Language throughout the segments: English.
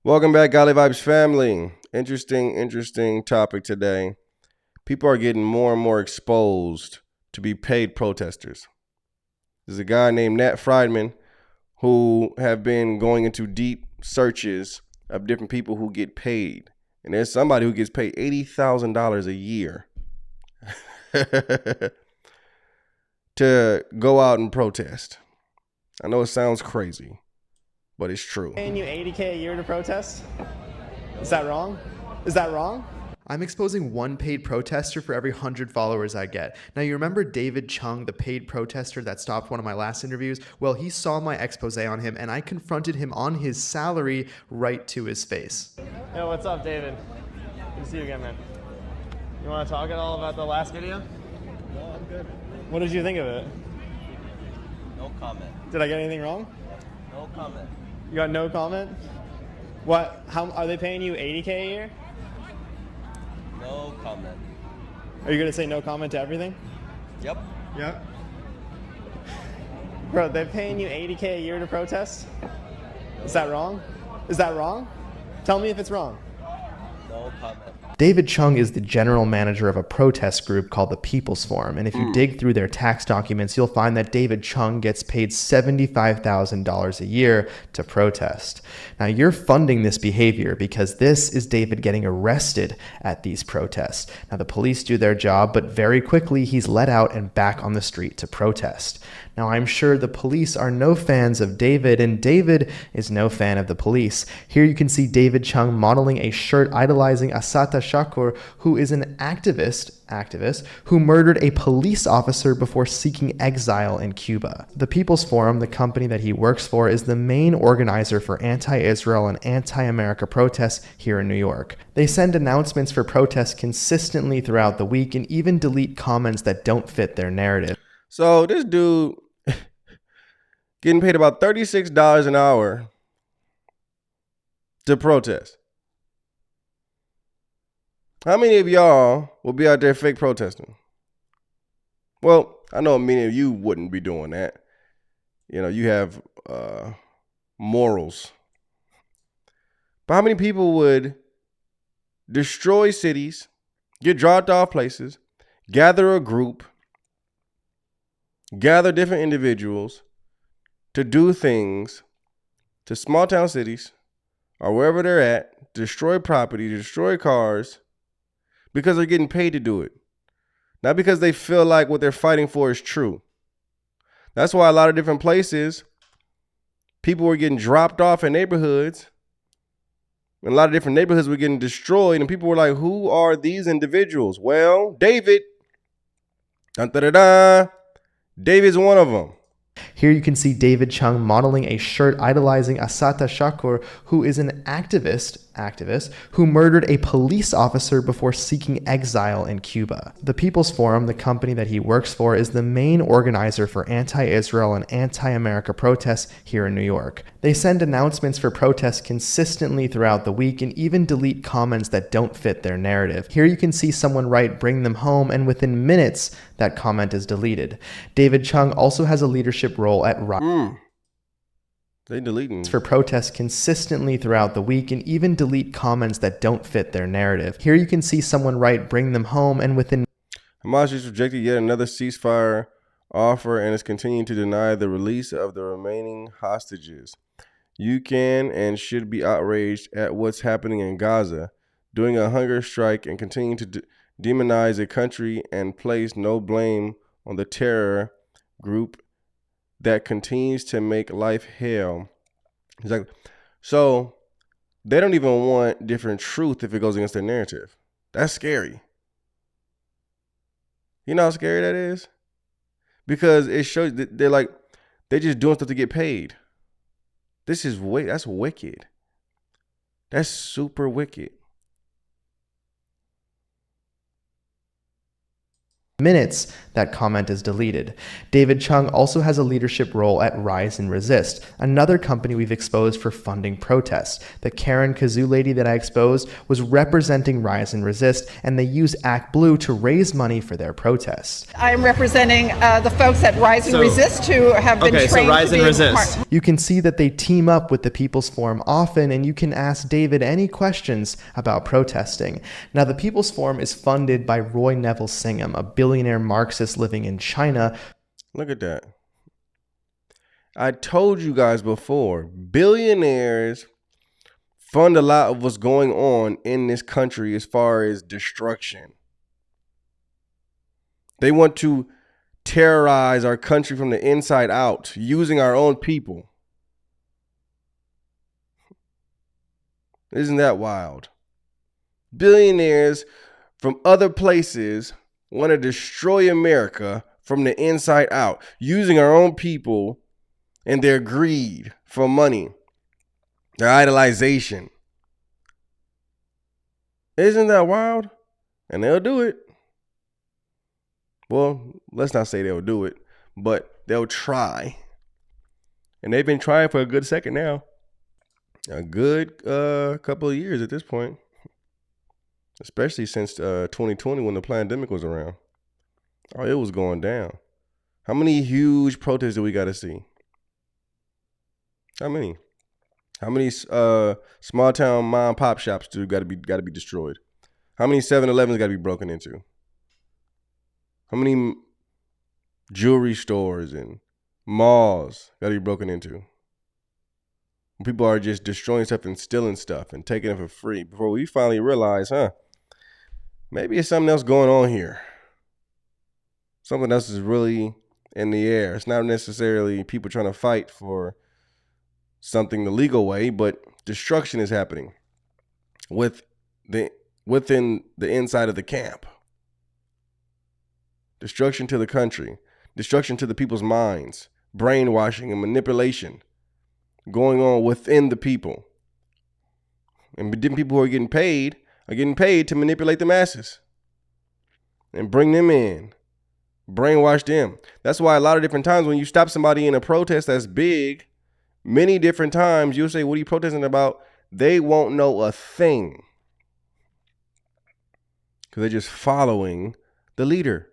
Welcome back, Golly Vibes family. Interesting topic today. People are getting more and more exposed to be paid protesters. There's a guy named Nat Friedman who have been going into deep searches of different people who get paid. And there's somebody who gets paid $80,000 a year to go out and protest. I know it sounds crazy, but it's true. Paying you $80K a year to protest? Is that wrong? Is that wrong? I'm exposing one paid protester for every 100 followers I get. Now, you remember David Chung, the paid protester that stopped one of my last interviews? Well, he saw my expose on him, and I confronted him on his salary right to his face. Yo, what's up, David? Good to see you again, man. You want to talk at all about the last video? No, I'm good. What did you think of it? No comment. Did I get anything wrong? No comment. You got no comment? What? How are they paying you $80K a year? No comment. Are you gonna say no comment to everything? Yep. Yep. Bro, they're paying you $80K a year to protest? Is that wrong? Is that wrong? Tell me if it's wrong. No comment. David Chung is the general manager of a protest group called the People's Forum, and if you dig through their tax documents, you'll find that David Chung gets paid $75,000 a year to protest. Now, you're funding this behavior because this is David getting arrested at these protests. Now, the police do their job, but very quickly he's let out and back on the street to protest. Now, I'm sure the police are no fans of David, and David is no fan of the police. Here you can see David Chung modeling a shirt idolizing Assata Shakur, who is an activist who murdered a police officer before seeking exile in Cuba. The People's Forum, the company that he works for, is the main organizer for anti-Israel and anti-America protests here in New York. They send announcements for protests consistently throughout the week and even delete comments that don't fit their narrative. So this dude getting paid about $36 an hour to protest. How many of y'all will be out there fake protesting? Well, I know many of you wouldn't be doing that. You know, you have morals. But how many people would destroy cities, get dropped off places, gather a group, gather different individuals to do things to small town cities or wherever they're at, destroy property, destroy cars, because they're getting paid to do it. Not because they feel like what they're fighting for is true. That's why a lot of different places, people were getting dropped off in neighborhoods. And a lot of different neighborhoods were getting destroyed. And people were like, who are these individuals? Well, David. Dun, da, da, da. David's one of them. Here you can see David Chung modeling a shirt idolizing Assata Shakur, who is an activist who murdered a police officer before seeking exile in Cuba. The People's Forum, the company that he works for, is the main organizer for anti-Israel and anti-America protests here in New York. They send announcements for protests consistently throughout the week and even delete comments that don't fit their narrative. Here you can see someone write "bring them home," and within minutes that comment is deleted. David Chung also has a leadership role at They deleting for protests consistently throughout the week and even delete comments that don't fit their narrative. Here you can see someone write "bring them home," and within Hamas just rejected yet another ceasefire offer and is continuing to deny the release of the remaining hostages. You can and should be outraged at what's happening in Gaza, doing a hunger strike and continuing to demonize a country and place no blame on the terror group that continues to make life hell. Exactly. So they don't even want different truth if it goes against their narrative. That's scary. You know how scary that is? Because it shows that they're just doing stuff to get paid. That's wicked. That's super wicked. minutes, that comment is deleted. David Chung also has a leadership role at Rise and Resist, another company we've exposed for funding protests. The Karen Kazoo lady that I exposed was representing Rise and Resist, and they use Act Blue to raise money for their protests. I'm representing the folks at Rise and Resist who have been trained so Rise to and be Resist. You can see that they team up with the People's Forum often, and you can ask David any questions about protesting. Now, the People's Forum is funded by Roy Neville Singham, a billionaire Marxist living in China. Look at that. I told you guys before, billionaires fund a lot of what's going on in this country as far as destruction. They want to terrorize our country from the inside out, using our own people. Isn't that wild? Billionaires from other places want to destroy America from the inside out, using our own people and their greed for money, their idolization. Isn't that wild? And they'll do it. Well, let's not say they'll do it, but they'll try. And they've been trying for a good second now. A good couple of years at this point. Especially since 2020 when the pandemic was around. Oh, it was going down. How many huge protests do we got to see? How many? How many small town mom and pop shops do got to be destroyed? How many 7-Elevens got to be broken into? How many jewelry stores and malls got to be broken into? People are just destroying stuff and stealing stuff and taking it for free before we finally realize, maybe it's something else going on here. Something else is really in the air. It's not necessarily people trying to fight for something the legal way, but destruction is happening within the inside of the camp. Destruction to the country, destruction to the people's minds, brainwashing and manipulation going on within the people. And different people who are getting paid to manipulate the masses and bring them in, brainwash them. That's why a lot of different times when you stop somebody in a protest that's big, many different times you'll say, what are you protesting about? They won't know a thing because they're just following the leader.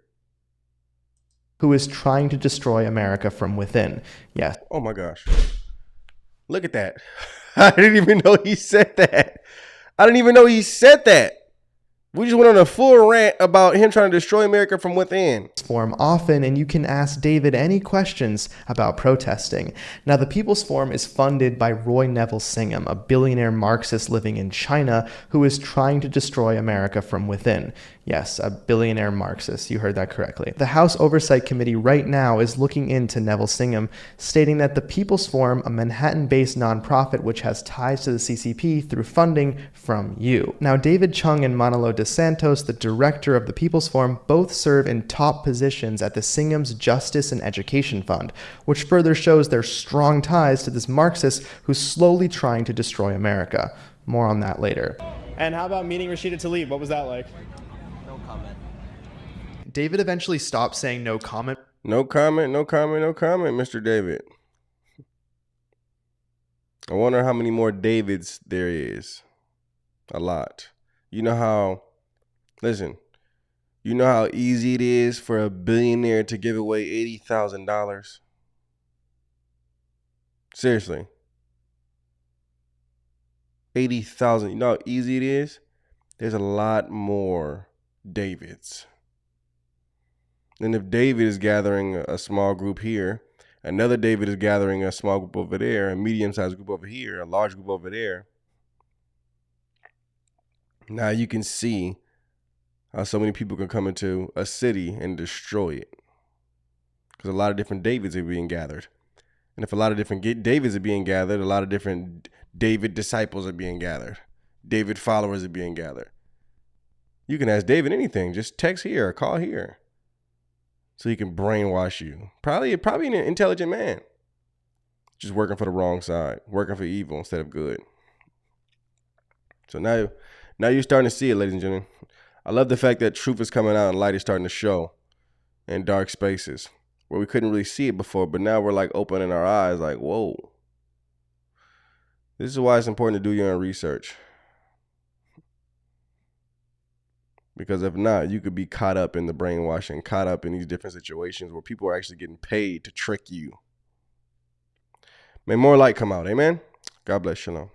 Who is trying to destroy America from within. Yes. Oh my gosh. Look at that. I didn't even know he said that. We just went on a full rant about him trying to destroy America from within. Forum often, and you can ask David any questions about protesting. Now, the People's Forum is funded by Roy Neville Singham, a billionaire Marxist living in China who is trying to destroy America from within. Yes, a billionaire Marxist. You heard that correctly. The House Oversight Committee right now is looking into Neville Singham, stating that the People's Forum, a Manhattan-based nonprofit which has ties to the CCP through funding from you. Now, David Chung and Manolo de Santos, the director of the People's Forum, both serve in top positions at the Singham's Justice and Education Fund, which further shows their strong ties to this Marxist who's slowly trying to destroy America. More on that later. And how about meeting Rashida Tlaib? What was that like? No comment. David eventually stopped saying no comment. No comment, Mr. David. I wonder how many more Davids there is. A lot. You know how easy it is for a billionaire to give away $80,000? Seriously. 80,000. You know how easy it is? There's a lot more Davids. And if David is gathering a small group here, another David is gathering a small group over there, a medium-sized group over here, a large group over there. Now you can see how so many people can come into a city and destroy it. Because a lot of different Davids are being gathered. And if a lot of different Davids are being gathered, a lot of different David disciples are being gathered. David followers are being gathered. You can ask David anything. Just text here or call here. So he can brainwash you. Probably an intelligent man. Just working for the wrong side. Working for evil instead of good. So now you're starting to see it, ladies and gentlemen. I love the fact that truth is coming out and light is starting to show. and dark spaces where we couldn't really see it before, but now we're like opening our eyes like, whoa. This is why it's important to do your own research. Because if not, you could be caught up in the brainwashing, caught up in these different situations where people are actually getting paid to trick you. May more light come out. Amen. God bless. Shalom.